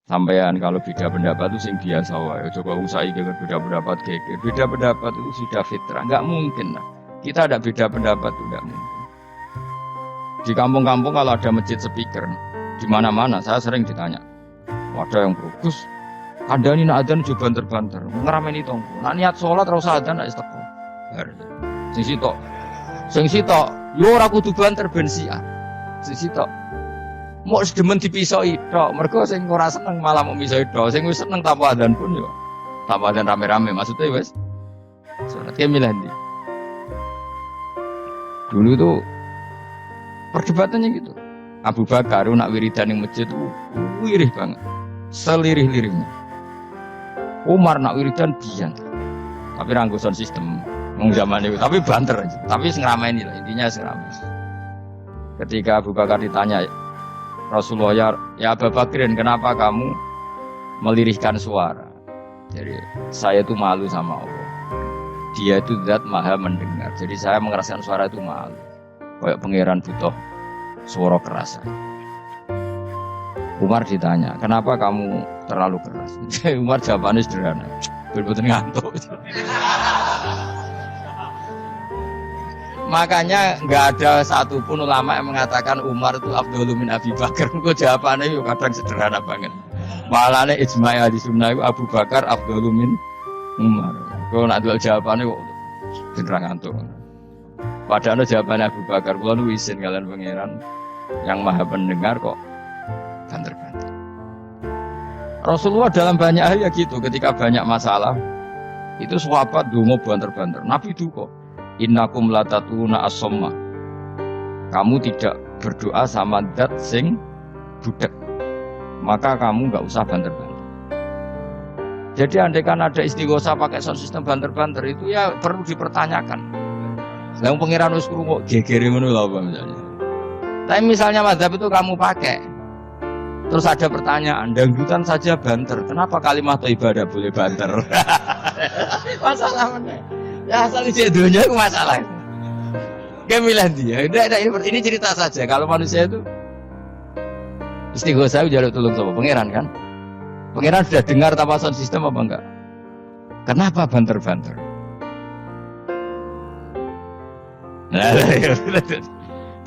Sampean kalau beda pendapat itu sing biasa wae. Coba usai dengan beda pendapat geger. Beda pendapat itu sudah fitrah. Enggak mungkin lah. Kita ada beda pendapat itu enggak mungkin. Di kampung-kampung kalau ada masjid speaker, di mana-mana saya sering ditanya. Ada yang bagus. Ada ini nak adzan juga banter-banter. Ngerameni tonggo. Nak niat sholat terus adzan nak isteko. Sing sitok. Yo ora kudu banter ben siat. Sing sitok. Mau sedemen dipisoi tok, mergo sing ora seneng malah mau misoi tok, sing wis seneng tanpa adzan pun yo. Tanpa adzan rame-rame maksudnya wis. Salat ki milih ndi. Dulu tuh perdebatannya gitu. Abu Bakar nak wiridan ning masjid tuh wirih banget. Selirih-lirihnya. Umar nak wiridan biyen. Tapi ranggo sound system wong zaman itu, tapi banter aja. Tapi sing ngrameni lah, intinya sing ngrameni. Ketika Abu Bakar ditanya Rasulullah, ya Abu Bakrin, kenapa kamu melirihkan suara? Jadi saya itu malu sama Allah. Dia itu zat maha mendengar. Jadi saya mengeraskan suara itu malu. Kayak pangeran butuh suara keras. Umar ditanya, kenapa kamu terlalu keras? Umar jawabannya sederhana. Betul-betul ngantuk. Makanya nggak ada satupun ulama yang mengatakan Umar itu afdhalu min Abi Bakar. Kok jawabannya itu kadang sederhana banget. Malahnya ijma' ahli sunnah itu Abu Bakar afdhalu min Umar. Kalau nak jual jawabannya kok beneran ngantuk. Padahal jawabannya Abu Bakar. Kalau nu isin kalian pangeran yang maha pendengar kok banter-banter. Rasulullah dalam banyak hal ya gitu. Ketika banyak masalah itu sahabat dungo banter-banter. Nabi itu kok. Innakum latatuna as-somma. Kamu tidak berdoa sama zat sing budek. Maka kamu enggak usah banter-banter. Jadi andaikan ada istighosah pakai sound system banter-banter itu ya perlu dipertanyakan. Lah pengiran wis krungu gegere ngono lho apa misalnya. Tapi misalnya mazhab itu kamu pakai. Terus ada pertanyaan, dangdutan saja banter. Kenapa kalimat ibadah boleh banter? Masalah mana? Ya asal isi dunia itu masalah. Kemilah dia. Ini cerita saja. Kalau manusia itu istighosah jaluk tolong sama pangeran kan? Pangeran sudah dengar tanpa sound system apa enggak? Kenapa banter-banter? Nah,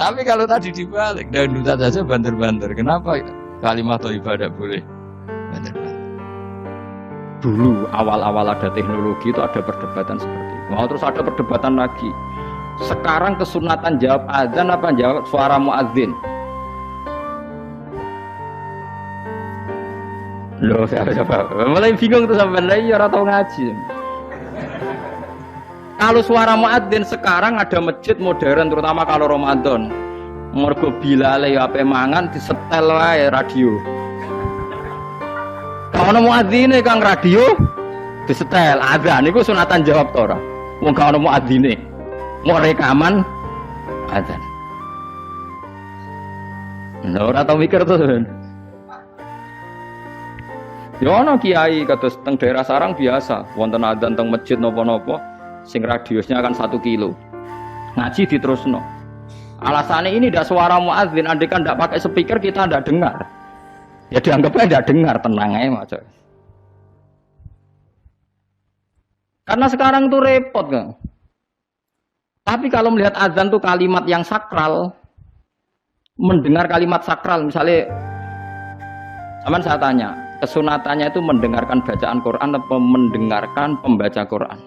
tapi kalau tadi dibalik dangdutan saja banter-banter. Kenapa kalimat ibadah boleh banter-banter? Dulu awal-awal ada teknologi itu ada perdebatan seperti itu. Mau terus ada perdebatan lagi. Sekarang kesunatan jawab azan apa jawab suara muadzin? Loh, siapa? Mulai bingung tuh sampai lagi orang tahu ngaji. Kalau suara muadzin sekarang ada masjid modern terutama kalau Ramadan. Mergo bilale ya ape mangan disetel wae radio. Kalau muadzine kang radio disetel adzan niku sunatan jawab to ora. Wong gak ono muadzine. Mau rekaman adzan. Nah, ora tau mikir to. Ya ono kiai kados teng daerah sarang biasa, wonten adzan teng masjid napa-napa sing radiusnya kan 1 kilo. Ngaji diterusno. Alasannya ini tidak suara muadzin, andekan tidak pakai speaker kita tidak dengar. Ya dianggapnya tidak dengar, tenang aja mas. Karena sekarang tuh repot kan. Tapi kalau melihat azan tuh kalimat yang sakral, mendengar kalimat sakral, misalnya, aman saya tanya, kesunatannya itu mendengarkan bacaan Quran atau mendengarkan pembaca Quran?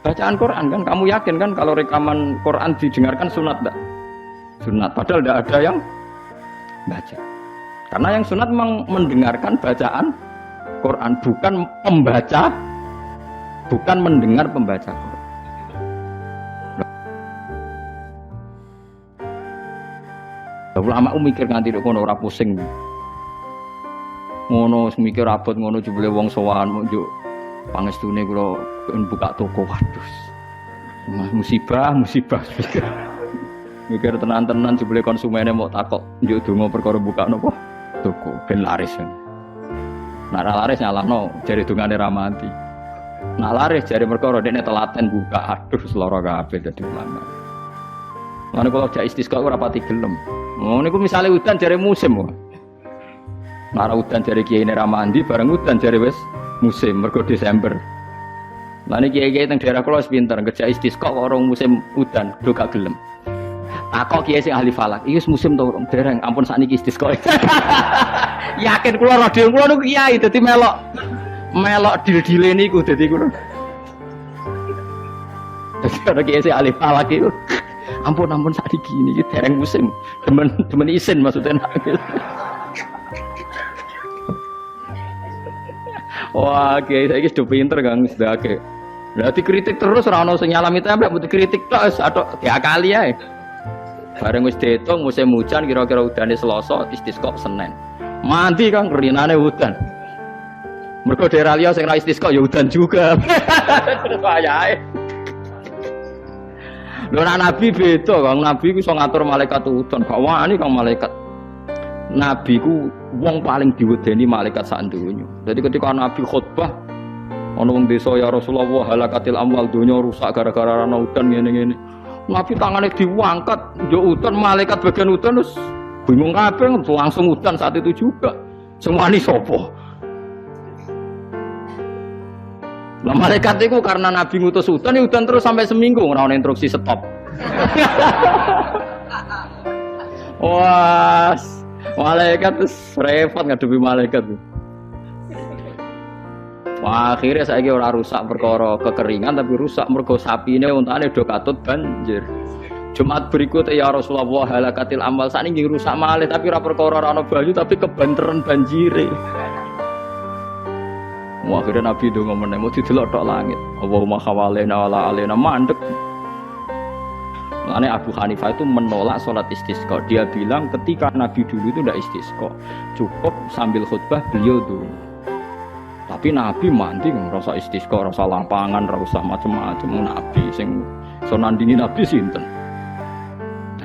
Bacaan Quran kan, kamu yakin kan kalau rekaman Quran didengarkan sunat enggak? Sunat, padahal tidak ada yang baca. Karena yang sunat memang mendengarkan bacaan Quran, bukan pembaca, bukan mendengar pembaca Quran. Ulama mikir nganti kono ora pusing. Ngono mikir abot ngono jebule wong sowan njuk pangestune kula buka toko waduh. Musibah mikir tenan-tenan jebule konsumennya mau takok njuk donga perkara buka napa toko ben laris. Nek laris nyalahno jare dongane ra mati. Nek laris jare perkara dekne telaten buka aduh seloro kabeh dadi ulama. Lan kalau jak istisqa ora pati gelem. Ngono niku misale udan jare musim kok. Nara udan jare kiai ini ramandi, bareng udan jare wis musim mergo Desember. Lah niki kiai teng daerah kula wis pinter, kerja istisqa kok orang musim udan, do gak gelem. Takok kiai sing ahli falak, iki wis musim to urung? Dereng, ampun sakniki istisqa. Yakin kula radio kula niku kiai dadi melok dil-dile niku dadi kula. Dadi ana kiai sing ahli falak iku. Ampun sakniki niki dereng musim. Demen isin maksudnya. Wah, kiai saiki sudah pinter Kang, sudah akeh. Lah dikritik terus ora ono sing nyalami templek, mesti kritik tok wis atok diakali ae. Bareng wis diitung musim hujan kira-kira udane Selasa, istisqa Senin. Mandi Kang rinane udan. Mergo daerah liya sing ra istisqa ya udan juga. Terus wayahe. Lho Nabi beda Kang, Nabi ku iso ngatur malaikat udan, gak wani Kang malaikat. Nabi ku wong paling diwedeni malaikat sak donya. Jadi ketika Nabi khutbah ana wong desa ya Rasulullah halakatil amwal donya rusak gara-gara ana udan ngene-ngene. Nabi tangane diangkat yo udan malaikat bagian udan terus bingung kabeh langsung udan saat itu juga. Semua ini sapa? Lah malaikat itu karena Nabi ngutus udan ya udan terus sampai seminggu ora ana instruksi stop. Wah, malaikat terus repot ngadepi malaikat. Wah, akhirnya saiki ora rusak perkara kekeringan tapi rusak mergo sapine untane do katut banjir. Jumat berikutnya ya Rasulullah halakatil amal sakniki rusak malih tapi ora perkara ora ana banyu tapi kebanteran banjire. Wah, akhirnya Nabi ndonga meneh mau didelok tok langit. Allahumma khawalena wala alena mandek. Makanya Abu Hanifah itu menolak sholat istisqa. Dia bilang ketika Nabi dulu itu tidak istisqa, cukup sambil khutbah beliau dulu. Tapi Nabi mandi ngerasa istisqa, rasa lapangan, rasa macam-macam. Nabi sing so nandingi Nabi sinten.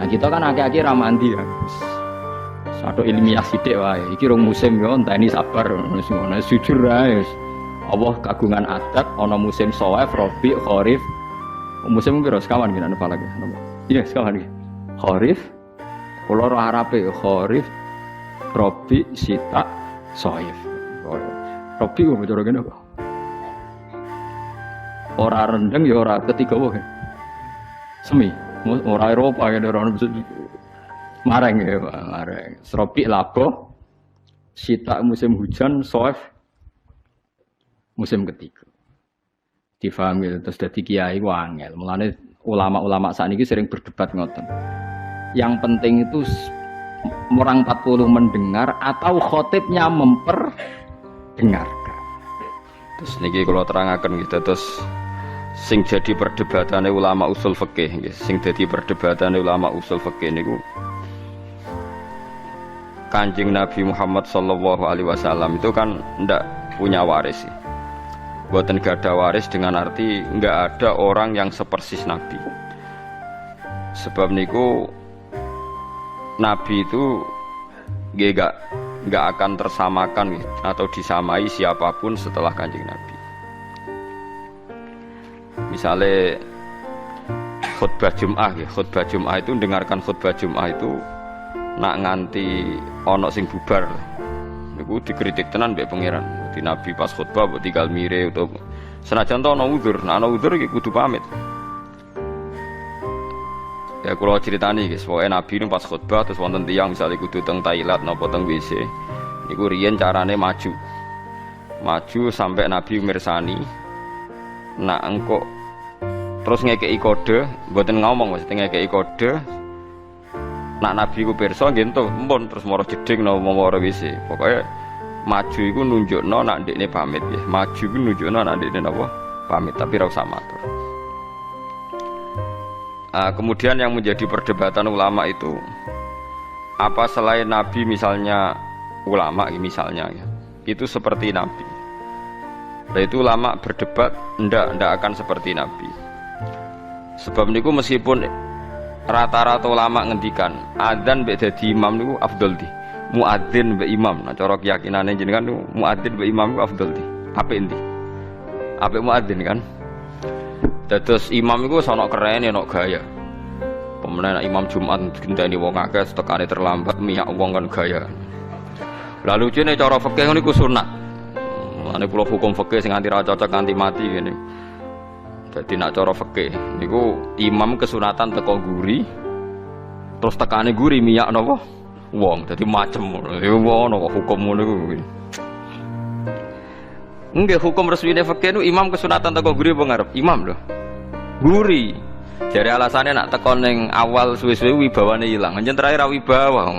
Nah kita kan akhir-akhir ramandi ya. Satu ilmiah sidik wae. Iki rong musim ya, enteni sabar. Ngono jujur ae. Allah kagungan adat, ana musim Shawaif, Rabi, Kharif. Musim piro sekawan gini apa lagi? Iya sekawan iki. Kharif, kula ora arabe Kharif, Rabi, Sita, Shaif. Rabi kok cara kene kok. Ora rendeng ya ora ketiga wae. Semi, ora Eropa ya ora bisa mareng ya, mareng. Rabi labo, Sita musim hujan, Shaif musim ketiga. Difahami terus dadi kiai wangel. Mulane ulama-ulama sakniki sering berdebat ngoten. Yang penting itu orang 40 mendengar atau khotibnya memperdengarkan. Terus niki kula terangaken gitu terus sing jadi perdebatane ulama usul fikih nggih. Sing dadi perdebatane ulama usul fikih niku Kanjeng Nabi Muhammad sallallahu alaihi wasallam itu kan ndak punya waris sih. Buatan gak ada waris dengan arti nggak ada orang yang sepersis Nabi. Sebab niku Nabi itu nggak akan tersamakan atau disamai siapapun setelah Kanjeng Nabi. Misalnya khutbah Jum'ah ya, khutbah Jum'ah itu dengarkan khutbah Jum'ah itu nak nganti ono sing bubar. Niku dikritik tenan mbek pangeran. Di Nabi pas khutbah mbok tinggal mire utawa senajan to ana udzur, nek ana udzur iki kudu pamit. Ya kula critani guys, pokoke Nabi nu pas khutbah terus wonten tiyang misale kudu teng toilet napa teng WC. Niku riyen carane maju. Maju sampai Nabi mirsani. Nak engko terus ngekeki kode, mboten ngomong mesti ngekeki kode. Nak Nabi ku pirsa nggih entuk, empun terus mara jeding napa mara WC. Pokoke maju iku nunjukno nak ndekne pamit nggih. Maju iku nunjukno nak ndekne napa pamit tapi ora usah matur. Kemudian yang menjadi perdebatan ulama itu apa selain Nabi misalnya ulama misalnya ya, itu seperti Nabi. Nah itu ulama berdebat ndak akan seperti Nabi. Sebab niku meskipun rata-rata ulama ngendikan adzan mbek dadi imam niku afdol di. Muadzin mbek imam. Nah cara keyakinane jenengan niku muadzin mbek imam niku afdol di. Apik endi? Apik muadzin kan? Dados imam iku sono kerene ono gaya. Pemenang imam Jumat gendani wong akeh tekane terlambat miyak wong kan gaya. Lah lucune cara fikih niku sunat. Ane kula hukum fikih sing nganti ra cocok nganti mati ngene. Dadi nak cara fikih niku imam kesunatan teko guri terus tekane guri miyak napa wong dadi macem ngono. Iku ono hukum ngono iku. Nggih hukum resmine fikih niku imam kesunatan teko guri apa ngarep? Imam lho. Guri. Jare alasane nak teko ning awal suwe-suwe wibawane ilang. Anjen terakhir ra wibawa.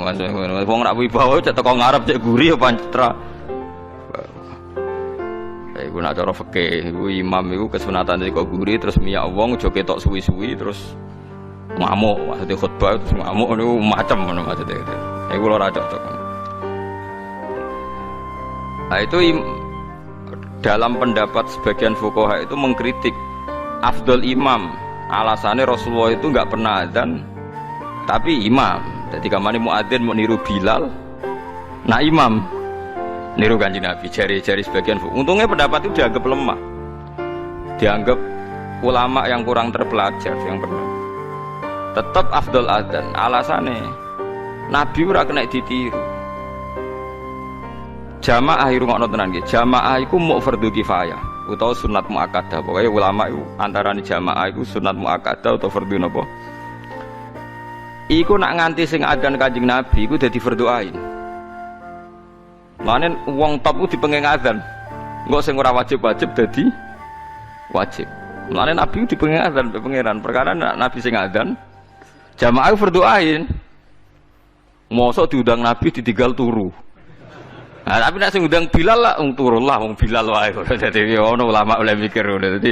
Wong nak wibawa cek teko ngarep cek guri apa pancetra. Iku nak cara fikih, iku imam iku kesunatan kok guri terus miyak wong aja ketok suwi-suwi terus ngamuk, maksudnya khutbah terus ngamuk niku macam ngono maksudnya. Iku ora cocok. Nah itu dalam pendapat sebagian fuqaha itu mengkritik afdol imam. Alasannya Rasulullah itu enggak pernah adzan tapi imam. Jadi kamane muadzin mau niru Bilal. Nah imam niru Kanjeng Nabi, jari-jari sebagian. Untungnya pendapat itu dianggap lemah, dianggap ulama yang kurang terpelajar yang pernah. Tetap afdol adzan. Alasannya Nabi ora kena ditiru. Jamaah irungokno tenan nggih. Jamaah iku muk fardhu kifayah utawa sunat muakkadah. Pokoke ulama iku antarané jamaah iku sunat muakkadah utawa fardhu napa. Iku nak nganti sing adzan Kanjeng Nabi iku dadi fardhu ain. Mane wong top ku dipenging adzan. Engko sing ora wajib-wajib dadi wajib. Mane Nabi dipenging adzan mbek pangeran. Perkara Nabi sing adzan jamaah fardhu ain. Mosok diundang Nabi ditinggal turu. Nah, tapi nek sing undang Bilal lah turu lah wong Bilal wae. Dadi ono ulama oleh mikir ngono. Dadi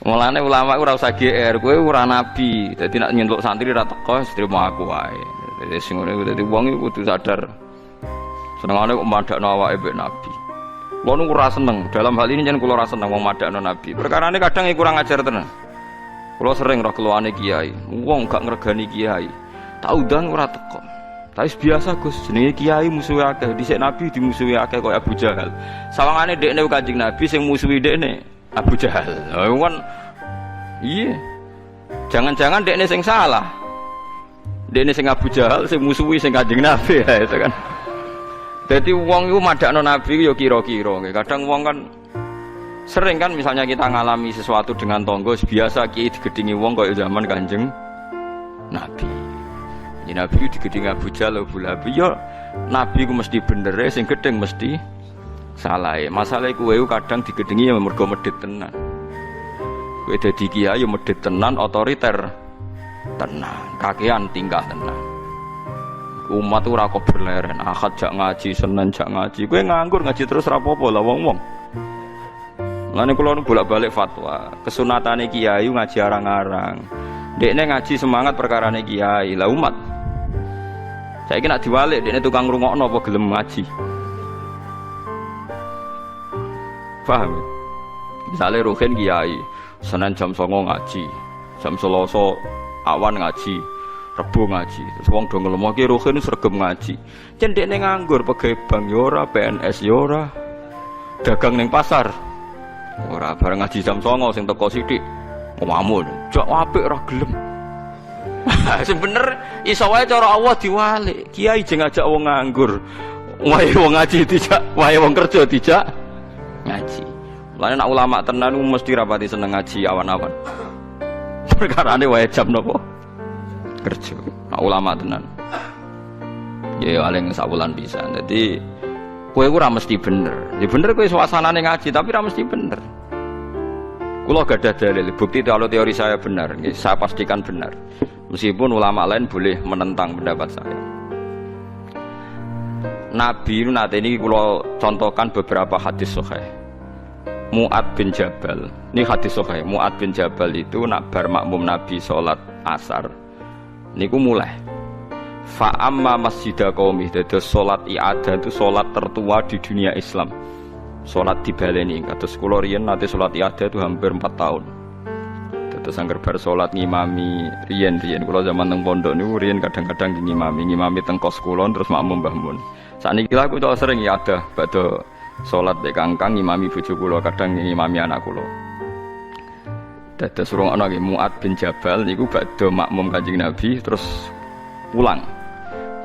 mulane ulama ora usah GR, kowe ora nabi. Dadi nek nyentuk santri ra teko trimo aku wae. Dadi sing ngono dadi wong iku kudu sadar. Senengane kok madakno awake mbek Nabi. Kulo nu ora seneng, dalam hal ini jan kulo ora seneng wong madakno Nabi. Perkarane kadang kurang ajar tenan. Kulo sering roh keluane kiai, wong gak ngregani kiai. Tak undang ora teko. Tapi biasa Gus, jenenge kiai musuhe akeh, dhisik Nabi dimusuhi akeh koyo Abu Jahal. Sawangane dekne Kanjeng Nabi sing musuhi dekne Abu Jahal. Lha kan iya. Jangan-jangan dekne sing salah. Dekne sing Abu Jahal sing musuhi sing Kanjeng Nabi ya itu kan. Jadi wong itu madakno Nabi yo kira-kira nggih. Kadang wong kan sering kan misalnya kita ngalami sesuatu dengan tonggo biasa kiai digedingi wong kaya zaman Kanjeng Nabi. Ya Nabi digedingi Abu Jahal Abu Lahab yo Nabi ku mesti bener sing gedeng mesti salah. Masalah kowe kadang digedingi ya mergo medhit tenan. Kowe dadi kiai yo medhit tenan, otoriter tenan, kakean tingkah tenan. Umat ora kok berleren, Ahad jak ngaji, Senin jak ngaji. Kowe nganggur ngaji terus ra apa-apa lah wong-wong. Lane kula nu bolak-balik fatwa, kesunatane kiai ngaji arang-arang. Dekne ngaji semangat perkarane kiai. Lah umat. Saiki nek diwalik dekne tukang ngrungokno apa gelem ngaji. Paham? Misale Ruhin kiai, Senin jam 09.00 ngaji, jam Selasa awan ngaji. Rebo ngaji, terus wong do nglemoke Ruhin sregep ngaji. Cendekne nganggur pegawai bank yo ora, PNS yo ora. Dagang ning pasar. Ora bareng ngaji jam 09.00 sing teko sithik. Ngamun, jak apik ora gelem. Sing bener iso wae cara Allah diwalik. Kiai jeng ngajak wong nganggur. Wae wong ngaji dijak, wae wong kerja dijak ngaji. Lan nek ulama tenan mesti rapati seneng ngaji awan-awan. Perkarane wae jam nopo? Kerja. Nah, ulama tenan. Ya paling sabulan bisa. Jadi kowe ora mesti bener. Ya bener kowe suasanane ngaji tapi ora mesti bener. Kula gadah dalil, bukti kalau teori saya benar, saya pastikan benar. Meskipun ulama lain boleh menentang pendapat saya. Nabi nate ini kula contohkan beberapa hadis sahih. Mu'ad bin Jabal. Ini hadis sahih. Mu'ad bin Jabal itu nak bar makmum Nabi salat asar. Niku mulai fa amma masjidah qaumi, dados salat i'adah itu salat tertua di dunia Islam. Salat dibaleni kados kula riyen nate salat i'adah itu hampir 4 tahun. Dados angger bar salat ngimami riyen kula zaman teng pondok niku riyen kadang-kadang ngimami teng kos kula terus makmum Mbah Mun. Sakniki lha aku sering i'adah badhe salat mek kangkang ngimami bojo kula, kadang ngimami anak kula. Dados surung ana nggih Mu'ad bin Jabal niku badhe makmum Kanjeng Nabi terus pulang.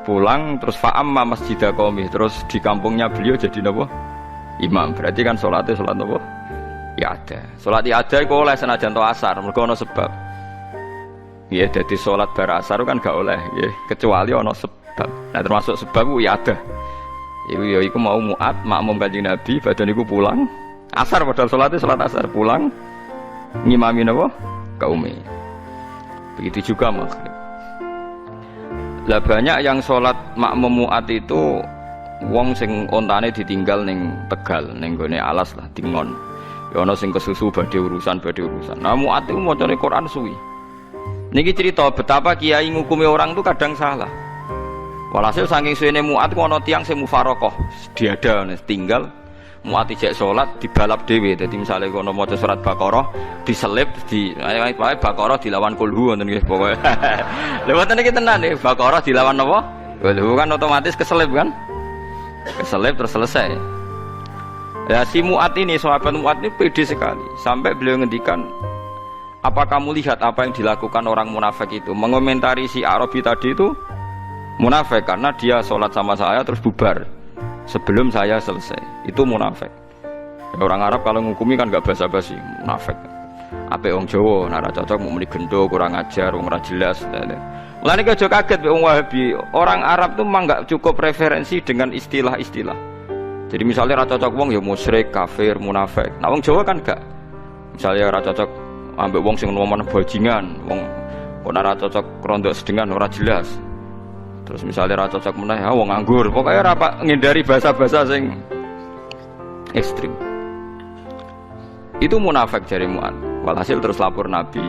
pulang terus fa'amma masjidah qaumi, terus di kampungnya beliau jadi napa? Imam. Berarti kan salatnya salat napa? I'adah. Salat i'adah iku oleh senajan to asar, mergo ana sebab. Ya dadi salat bar asar kan gak oleh, ya kecuali ana sebab. Nah termasuk sebab ku i'adah. Iku ya iku mau Mu'ad makmum Kanjeng Nabi, badan iku pulang asar padahal salatnya salat asar, pulang ngimami napa? Kaume. Begitu juga maghrib. Lah banyak yang sholat makmum Mu'ad itu wong sing ontane ditinggal ning Tegal, ning gone alas lah Tingon. Ya ana sing kesusu badhe urusan. Nah Mu'ad itu macane Quran suwi. Niki cerita betapa kiai ngukumi orang itu kadang salah. Walhasil saking suwene Mu'ad ku ana tiyang sing mufaraqah, diada tinggal Mu'ad ijek sholat dibalap dhewe. Dadi misale kono maca surat Baqarah diselip di Baqarah dilawan kulhu ngoten nggih pokoke. Lha mboten iki tenan nggih, Baqarah dilawan napa? Kulhu kan otomatis keselip kan? Keselip terus selesai. Ya si Mu'ad ini, sahabat Mu'ad ini pede sekali sampai beliau ngendikan, apa kamu lihat apa yang dilakukan orang munafik itu? Mengomentari si Arabi tadi itu munafik karena dia sholat sama saya terus bubar sebelum saya selesai, itu munafik. Ya, orang Arab kalau ngukumi kan gak basa-basi, munafik. Apik wong Jawa, nek ora cocok mau muni gendo, kurang ajar, wong ora jelas. Mulane aja kaget wong Wahabi. Orang Arab tuh memang gak cukup referensi dengan istilah-istilah. Jadi misalnya ora cocok wong ya musyrik, kafir, munafik. Nah wong Jawa kan gak. Misalnya ora cocok ambek wong sing ngomong bajingan, wong ora cocok rondok sedengan ora jelas. Terus misalnya ra cocok meneh ya wong nganggur, pokoknya ra ngindari bahasa-bahasa sing ekstrim. Itu munafik jari Mu'ad. Walhasil terus lapor Nabi.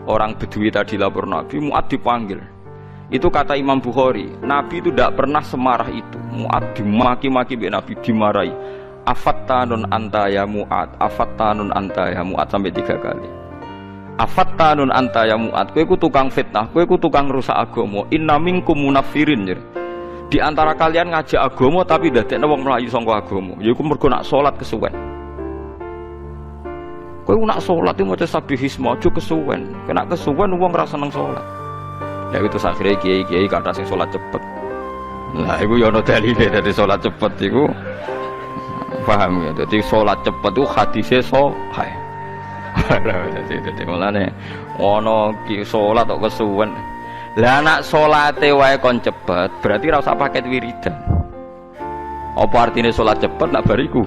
Orang Bedui tadi lapor Nabi, Mu'ad dipanggil. Itu kata Imam Bukhari, Nabi itu tidak pernah semarah itu. Mu'ad dimaki-maki oleh Nabi, dimarahi. Afattanun anta ya Mu'ad, afattanun anta ya Mu'ad sampai 3 kali. Afattanun anta ya Mu'ad, kowe ku tukang fitnah, kowe ku tukang rusak agama. Inna minkum munafirin. Di antara kalian ngajak agama tapi ndadekne wong mlayu saka agama. Ya iku mergo nak salat kesuwen. Kowe nak salat iki maca sabihisma aja kesuwen. Kena kesuwen wong ora seneng salat. Lah itu akhirnya kiai-kiai kata sing salat cepet. Lah iku ya ana dalile dadi salat cepet iku. Paham ya? Dadi salat cepet itu hadise sahih. Jadi mulane ono ki salat kok kesuwen. Lah anak salate wae kon cepet, berarti ora usah paket wiridan. Apa artine salat cepet nak bariku?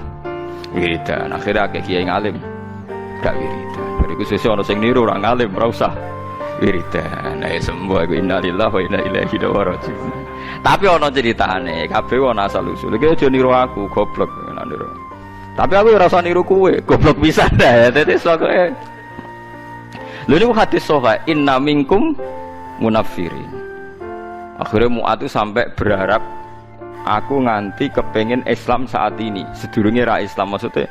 Wiridan. Akhirnya akeh kiai ngalim gak wiridan. Bariku sesuk ono sing niru ora ngalim, ora usah wiridan. Nah semua iku innalillahi wa inna ilaihi raji'un. Tapi ono ceritane, kabeh ono asal usul. Iki aja niru aku, goblok nek niru. Tapi aku ora usah niru kowe, goblok pisan dah. Dadi sokoke. Lha niku hadis sahih, inna minkum munafirin. Akhirnya Mu'ad itu sampai berharap aku nganti kepengin Islam saat ini, sedurunge ra Islam maksudnya